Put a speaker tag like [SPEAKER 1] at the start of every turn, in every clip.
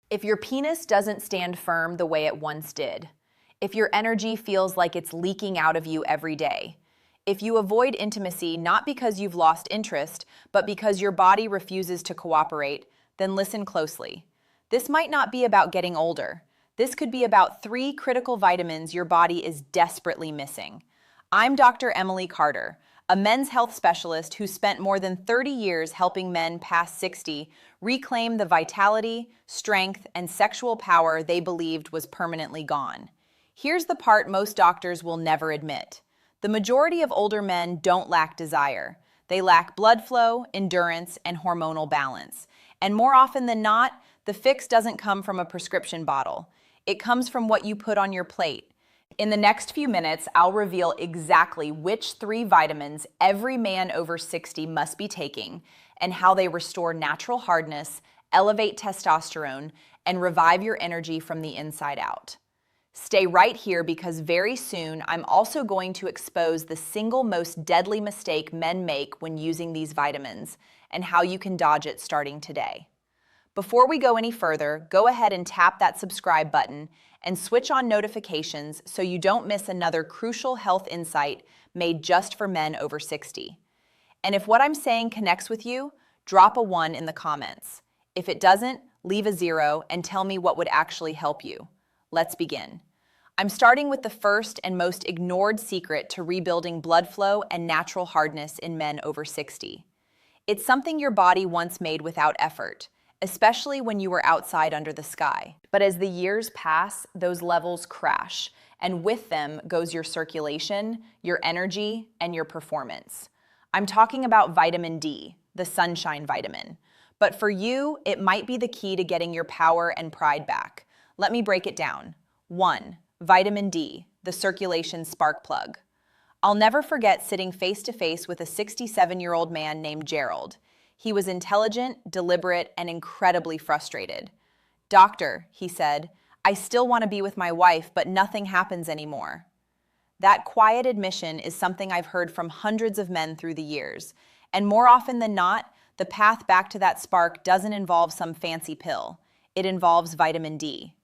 [SPEAKER 1] If your penis doesn't stand firm the way it once did, if your energy feels like it's leaking out of you every day, if you avoid intimacy not because you've lost interest, but because your body refuses to cooperate, then listen closely. This might not be about getting older. This could be about 3 critical vitamins your body is desperately missing. I'm Dr. Emily Carter, a men's health specialist who spent more than 30 years helping men past 60 reclaim the vitality, strength, and sexual power they believed was permanently gone. Here's the part most doctors will never admit. The majority of older men don't lack desire. They lack blood flow, endurance, and hormonal balance. And more often than not, the fix doesn't come from a prescription bottle. It comes from what you put on your plate. In the next few minutes, I'll reveal exactly which 3 vitamins every man over 60 must be taking and how they restore natural hardness, elevate testosterone, and revive your energy from the inside out. Stay right here because very soon I'm also going to expose the single most deadly mistake men make when using these vitamins and how you can dodge it starting today. Before we go any further, go ahead and tap that subscribe button and switch on notifications so you don't miss another crucial health insight made just for men over 60. And if what I'm saying connects with you, drop a 1 in the comments. If it doesn't, leave a 0 and tell me what would actually help you. Let's begin. I'm starting with the first and most ignored secret to rebuilding blood flow and natural hardness in men over 60. It's something your body once made without effort, especially when you were outside under the sky. But as the years pass, those levels crash, and with them goes your circulation, your energy, and your performance. I'm talking about vitamin D, the sunshine vitamin. But for you, it might be the key to getting your power and pride back. Let me break it down. 1. Vitamin D, the circulation spark plug. I'll never forget sitting face to face with a 67-year-old man named Gerald. He was intelligent, deliberate, and incredibly frustrated. "Doctor," he said, "I still want to be with my wife, but nothing happens anymore." That quiet admission is something I've heard from hundreds of men through the years. And more often than not, the path back to that spark doesn't involve some fancy pill. It involves vitamin D.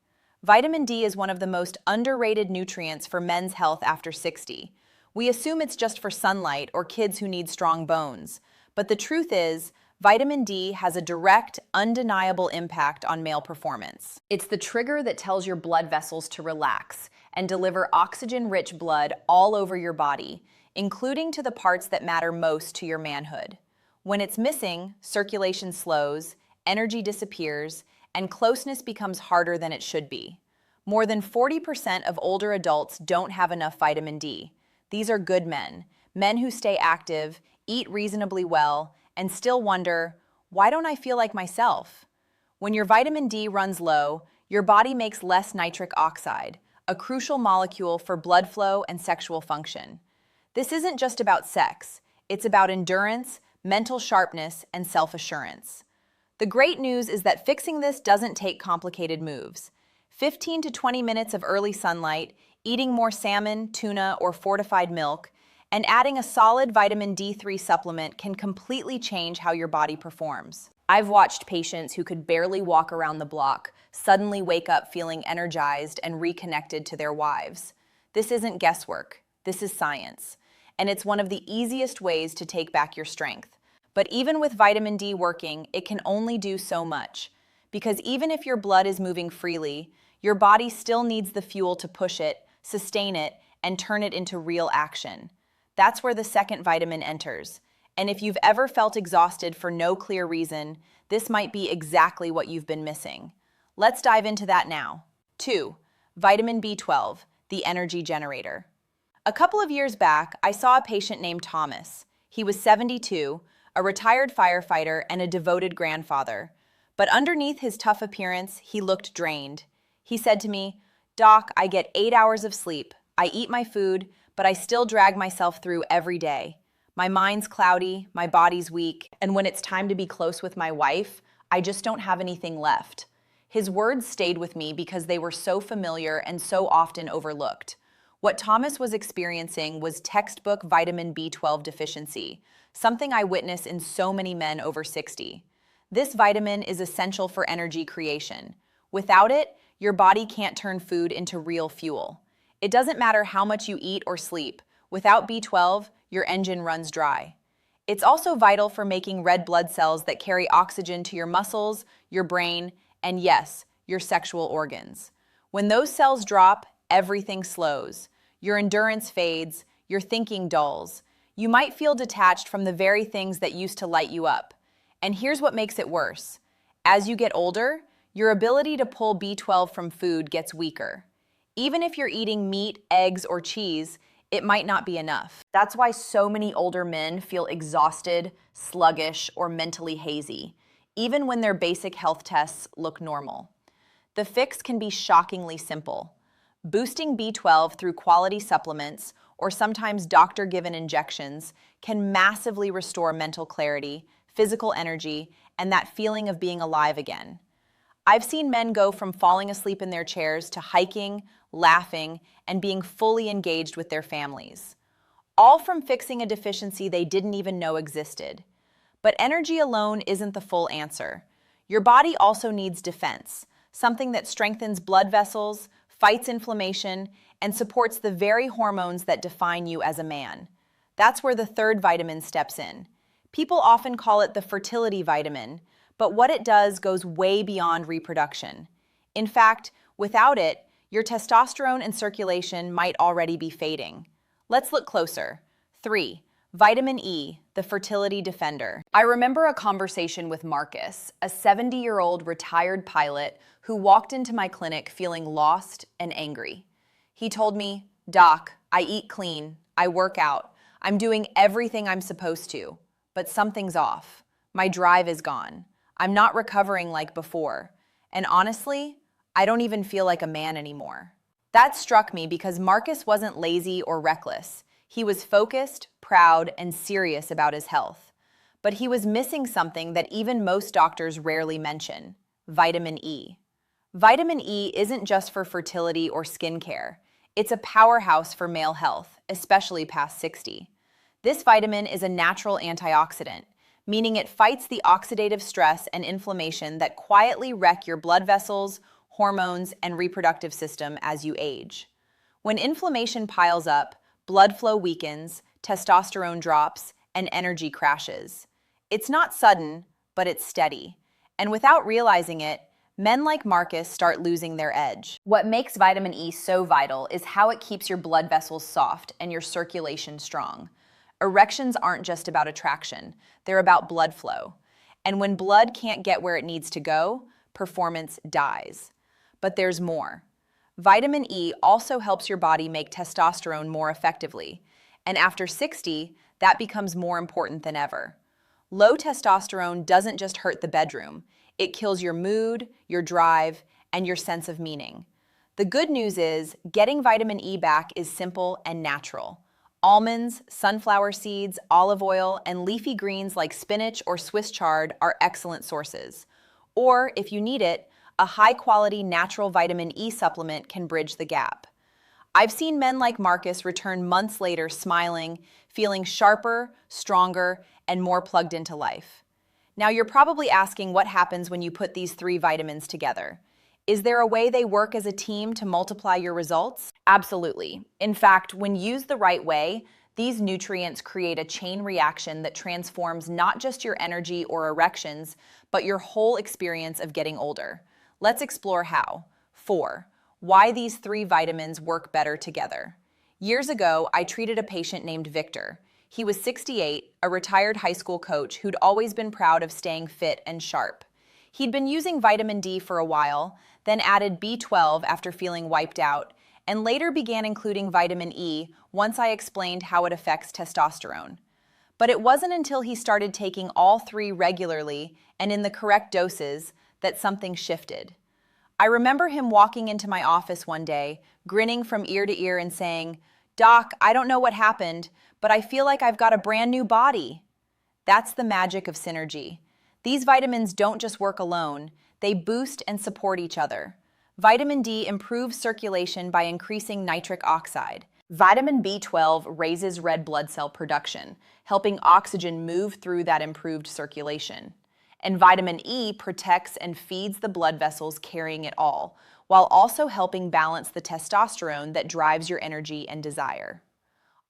[SPEAKER 1] Vitamin D is one of the most underrated nutrients for men's health after 60. We assume it's just for sunlight or kids who need strong bones. But the truth is, vitamin D has a direct, undeniable impact on male performance. It's the trigger that tells your blood vessels to relax and deliver oxygen-rich blood all over your body, including to the parts that matter most to your manhood. When it's missing, circulation slows, energy disappears, and closeness becomes harder than it should be. More than 40% of older adults don't have enough vitamin D. These are good men, men who stay active, eat reasonably well, and still wonder, why don't I feel like myself? When your vitamin D runs low, your body makes less nitric oxide, a crucial molecule for blood flow and sexual function. This isn't just about sex. It's about endurance, mental sharpness, and self-assurance. The great news is that fixing this doesn't take complicated moves. 15 to 20 minutes of early sunlight, eating more salmon, tuna, or fortified milk, and adding a solid vitamin D3 supplement can completely change how your body performs. I've watched patients who could barely walk around the block suddenly wake up feeling energized and reconnected to their wives. This isn't guesswork. This is science. And it's one of the easiest ways to take back your strength. But even with vitamin D working, it can only do so much. Because even if your blood is moving freely, your body still needs the fuel to push it, sustain it, and turn it into real action. That's where the second vitamin enters. And if you've ever felt exhausted for no clear reason, this might be exactly what you've been missing. Let's dive into that now. 2. Vitamin B12, the energy generator. A couple of years back, I saw a patient named Thomas. He was 72, a retired firefighter and a devoted grandfather. But underneath his tough appearance, he looked drained. He said to me, "Doc, I get 8 hours of sleep. I eat my food, but I still drag myself through every day. My mind's cloudy, my body's weak, and when it's time to be close with my wife, I just don't have anything left." His words stayed with me because they were so familiar and so often overlooked. What Thomas was experiencing was textbook vitamin B12 deficiency, something I witness in so many men over 60. This vitamin is essential for energy creation. Without it, your body can't turn food into real fuel. It doesn't matter how much you eat or sleep. Without B12, your engine runs dry. It's also vital for making red blood cells that carry oxygen to your muscles, your brain, and yes, your sexual organs. When those cells drop, everything slows. Your endurance fades, your thinking dulls. You might feel detached from the very things that used to light you up. And here's what makes it worse. As you get older, your ability to pull B12 from food gets weaker. Even if you're eating meat, eggs, or cheese, it might not be enough. That's why so many older men feel exhausted, sluggish, or mentally hazy, even when their basic health tests look normal. The fix can be shockingly simple. Boosting B12 through quality supplements, or sometimes doctor-given injections, can massively restore mental clarity, physical energy, and that feeling of being alive again. I've seen men go from falling asleep in their chairs to hiking, laughing, and being fully engaged with their families. All from fixing a deficiency they didn't even know existed. But energy alone isn't the full answer. Your body also needs defense, something that strengthens blood vessels, fights inflammation, and supports the very hormones that define you as a man. That's where the third vitamin steps in. People often call it the fertility vitamin, but what it does goes way beyond reproduction. In fact, without it, your testosterone and circulation might already be fading. Let's look closer. 3. Vitamin E, the fertility defender. I remember a conversation with Marcus, a 70-year-old retired pilot who walked into my clinic feeling lost and angry. He told me, "Doc, I eat clean, I work out, I'm doing everything I'm supposed to, but something's off. My drive is gone. I'm not recovering like before. And honestly, I don't even feel like a man anymore." That struck me because Marcus wasn't lazy or reckless. He was focused, proud, and serious about his health. But he was missing something that even most doctors rarely mention: vitamin E. Vitamin E isn't just for fertility or skincare. It's a powerhouse for male health, especially past 60. This vitamin is a natural antioxidant, meaning it fights the oxidative stress and inflammation that quietly wreck your blood vessels, hormones, and reproductive system as you age. When inflammation piles up, blood flow weakens, testosterone drops, and energy crashes. It's not sudden, but it's steady. And without realizing it, men like Marcus start losing their edge. What makes vitamin E so vital is how it keeps your blood vessels soft and your circulation strong. Erections aren't just about attraction, they're about blood flow. And when blood can't get where it needs to go, performance dies. But there's more. Vitamin E also helps your body make testosterone more effectively. And after 60, that becomes more important than ever. Low testosterone doesn't just hurt the bedroom, it kills your mood, your drive, and your sense of meaning. The good news is, getting vitamin E back is simple and natural. Almonds, sunflower seeds, olive oil, and leafy greens like spinach or Swiss chard are excellent sources. Or, if you need it, a high-quality natural vitamin E supplement can bridge the gap. I've seen men like Marcus return months later smiling, feeling sharper, stronger, and more plugged into life. Now you're probably asking what happens when you put these 3 vitamins together. Is there a way they work as a team to multiply your results? Absolutely. In fact, when used the right way, these nutrients create a chain reaction that transforms not just your energy or erections, but your whole experience of getting older. Let's explore how. 4. Why these 3 vitamins work better together. Years ago, I treated a patient named Victor. He was 68, a retired high school coach who'd always been proud of staying fit and sharp. He'd been using vitamin D for a while, then added B12 after feeling wiped out, and later began including vitamin E once I explained how it affects testosterone. But it wasn't until he started taking all 3 regularly and in the correct doses that something shifted. I remember him walking into my office one day, grinning from ear to ear and saying, "Doc, I don't know what happened, but I feel like I've got a brand new body." That's the magic of synergy. These vitamins don't just work alone, they boost and support each other. Vitamin D improves circulation by increasing nitric oxide. Vitamin B12 raises red blood cell production, helping oxygen move through that improved circulation. And vitamin E protects and feeds the blood vessels carrying it all, while also helping balance the testosterone that drives your energy and desire.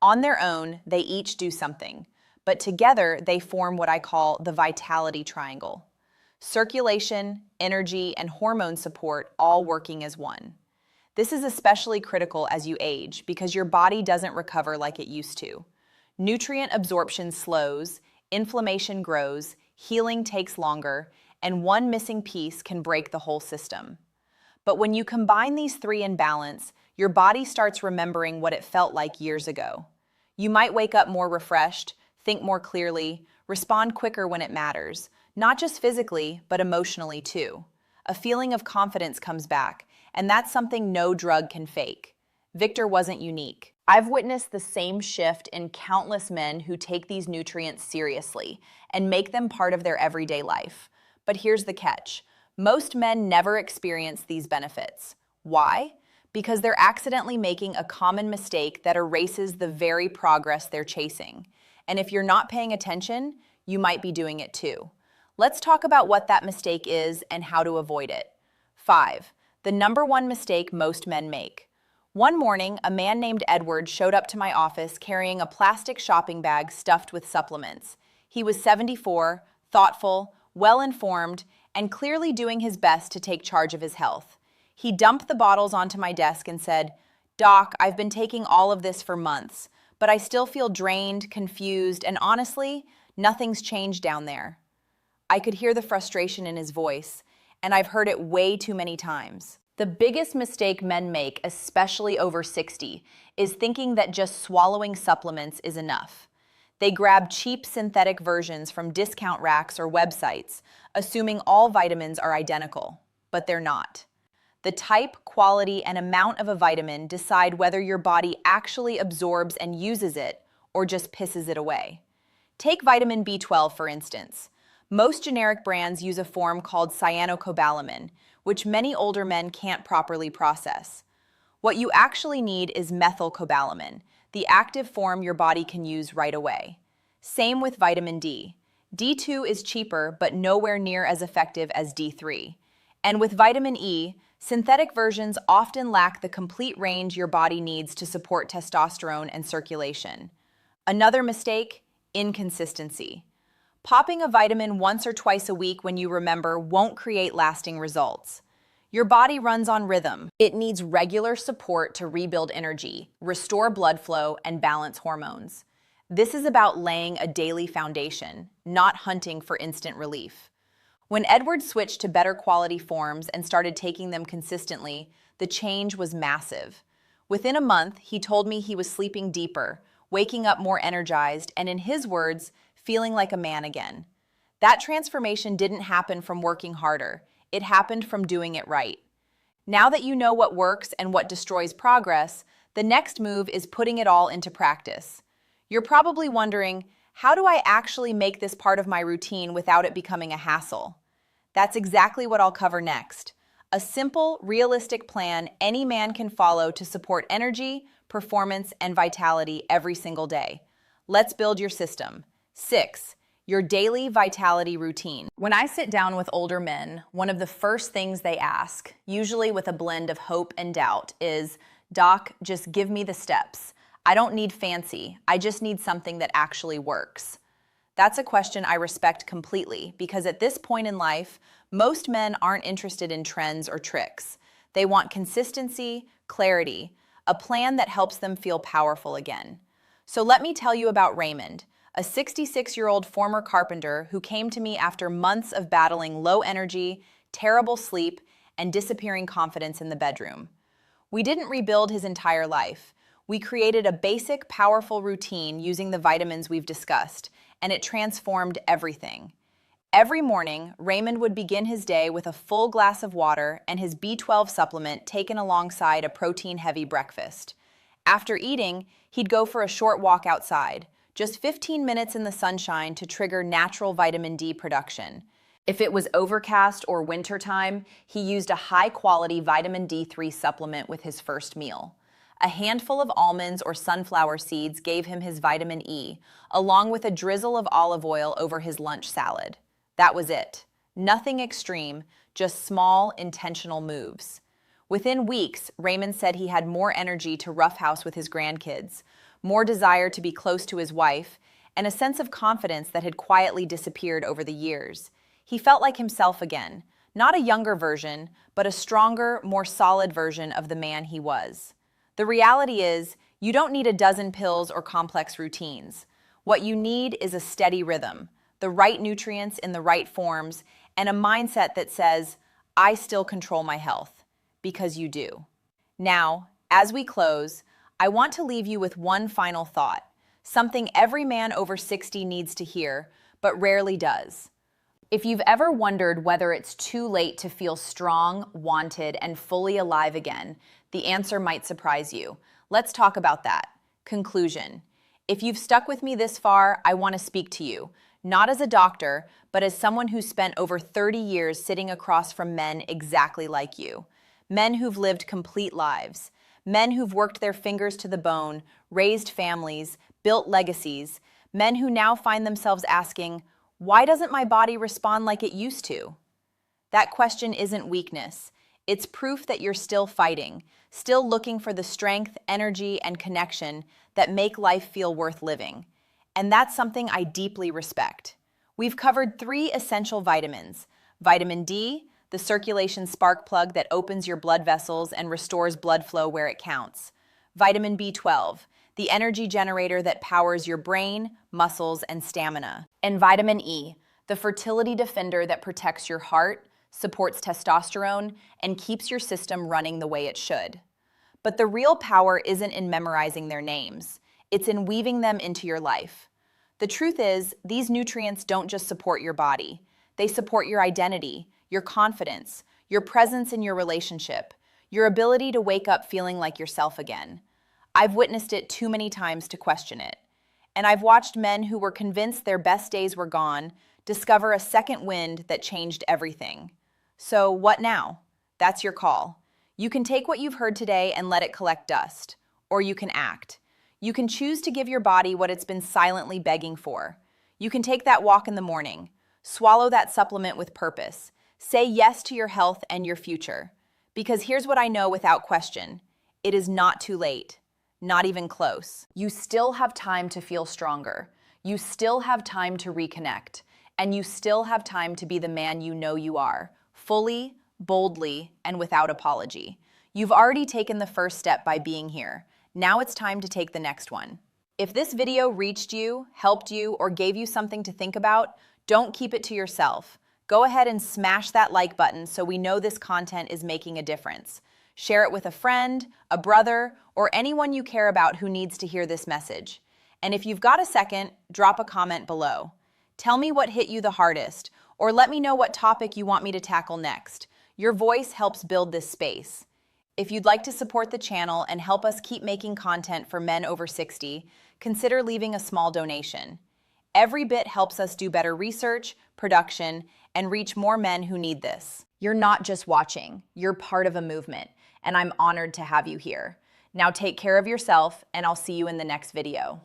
[SPEAKER 1] On their own, they each do something, but together they form what I call the vitality triangle. Circulation, energy, and hormone support all working as one. This is especially critical as you age because your body doesn't recover like it used to. Nutrient absorption slows, inflammation grows, healing takes longer, and one missing piece can break the whole system. But when you combine these three in balance, your body starts remembering what it felt like years ago. You might wake up more refreshed, think more clearly, respond quicker when it matters, not just physically, but emotionally too. A feeling of confidence comes back, and that's something no drug can fake. Victor wasn't unique. I've witnessed the same shift in countless men who take these nutrients seriously and make them part of their everyday life. But here's the catch. Most men never experience these benefits. Why? Because they're accidentally making a common mistake that erases the very progress they're chasing. And if you're not paying attention, you might be doing it too. Let's talk about what that mistake is and how to avoid it. 5. The number one mistake most men make. One morning, a man named Edward showed up to my office carrying a plastic shopping bag stuffed with supplements. He was 74, thoughtful, well-informed, and clearly doing his best to take charge of his health. He dumped the bottles onto my desk and said, "Doc, I've been taking all of this for months, but I still feel drained, confused, and honestly, nothing's changed down there." I could hear the frustration in his voice, and I've heard it way too many times. The biggest mistake men make, especially over 60, is thinking that just swallowing supplements is enough. They grab cheap synthetic versions from discount racks or websites, assuming all vitamins are identical, but they're not. The type, quality, and amount of a vitamin decide whether your body actually absorbs and uses it or just pisses it away. Take vitamin B12, for instance. Most generic brands use a form called cyanocobalamin, which many older men can't properly process. What you actually need is methylcobalamin, the active form your body can use right away. Same with vitamin D. D2 is cheaper, but nowhere near as effective as D3. And with vitamin E, synthetic versions often lack the complete range your body needs to support testosterone and circulation. Another mistake, inconsistency. Popping a vitamin once or twice a week when you remember won't create lasting results. Your body runs on rhythm. It needs regular support to rebuild energy, restore blood flow, and balance hormones. This is about laying a daily foundation, not hunting for instant relief. When Edward switched to better quality forms and started taking them consistently, the change was massive. Within a month, he told me he was sleeping deeper, waking up more energized, and in his words, feeling like a man again. That transformation didn't happen from working harder. It happened from doing it right. Now that you know what works and what destroys progress, the next move is putting it all into practice. You're probably wondering, how do I actually make this part of my routine without it becoming a hassle? That's exactly what I'll cover next. A simple, realistic plan any man can follow to support energy, performance, and vitality every single day. Let's build your system. 6. Your daily vitality routine. When I sit down with older men, one of the first things they ask, usually with a blend of hope and doubt, is, "Doc, just give me the steps. I don't need fancy. I just need something that actually works." That's a question I respect completely because at this point in life, most men aren't interested in trends or tricks. They want consistency, clarity, a plan that helps them feel powerful again. So let me tell you about Raymond, a 66-year-old former carpenter who came to me after months of battling low energy, terrible sleep, and disappearing confidence in the bedroom. We didn't rebuild his entire life. We created a basic, powerful routine using the vitamins we've discussed, and it transformed everything. Every morning, Raymond would begin his day with a full glass of water and his B12 supplement taken alongside a protein-heavy breakfast. After eating, he'd go for a short walk outside, just 15 minutes in the sunshine to trigger natural vitamin D production. If it was overcast or wintertime, he used a high-quality vitamin D3 supplement with his first meal. A handful of almonds or sunflower seeds gave him his vitamin E, along with a drizzle of olive oil over his lunch salad. That was it. Nothing extreme, just small, intentional moves. Within weeks, Raymond said he had more energy to roughhouse with his grandkids, more desire to be close to his wife, and a sense of confidence that had quietly disappeared over the years. He felt like himself again, not a younger version, but a stronger, more solid version of the man he was. The reality is, you don't need a dozen pills or complex routines. What you need is a steady rhythm, the right nutrients in the right forms, and a mindset that says, I still control my health, because you do. Now, as we close, I want to leave you with one final thought, something every man over 60 needs to hear, but rarely does. If you've ever wondered whether it's too late to feel strong, wanted, and fully alive again, the answer might surprise you. Let's talk about that. Conclusion. If you've stuck with me this far, I want to speak to you, not as a doctor, but as someone who's spent over 30 years sitting across from men exactly like you. Men who've lived complete lives. Men who've worked their fingers to the bone, raised families, built legacies. Men who now find themselves asking, why doesn't my body respond like it used to? That question isn't weakness. It's proof that you're still fighting, still looking for the strength, energy, and connection that make life feel worth living. And that's something I deeply respect. We've covered 3 essential vitamins. Vitamin D, the circulation spark plug that opens your blood vessels and restores blood flow where it counts. Vitamin B12, the energy generator that powers your brain, muscles, and stamina. And vitamin E, the fertility defender that protects your heart, supports testosterone, and keeps your system running the way it should. But the real power isn't in memorizing their names. It's in weaving them into your life. The truth is, these nutrients don't just support your body. They support your identity, your confidence, your presence in your relationship, your ability to wake up feeling like yourself again. I've witnessed it too many times to question it. And I've watched men who were convinced their best days were gone discover a second wind that changed everything. So what now? That's your call. You can take what you've heard today and let it collect dust, or you can act. You can choose to give your body what it's been silently begging for. You can take that walk in the morning, swallow that supplement with purpose, say yes to your health and your future. Because here's what I know without question. It is not too late. Not even close. You still have time to feel stronger. You still have time to reconnect. And you still have time to be the man you know you are, fully, boldly, and without apology. You've already taken the first step by being here. Now it's time to take the next one. If this video reached you, helped you, or gave you something to think about, don't keep it to yourself. Go ahead and smash that like button so we know this content is making a difference. Share it with a friend, a brother, or anyone you care about who needs to hear this message. And if you've got a second, drop a comment below. Tell me what hit you the hardest, or let me know what topic you want me to tackle next. Your voice helps build this space. If you'd like to support the channel and help us keep making content for men over 60, consider leaving a small donation. Every bit helps us do better research, production, and reach more men who need this. You're not just watching, you're part of a movement, and I'm honored to have you here. Now take care of yourself, and I'll see you in the next video.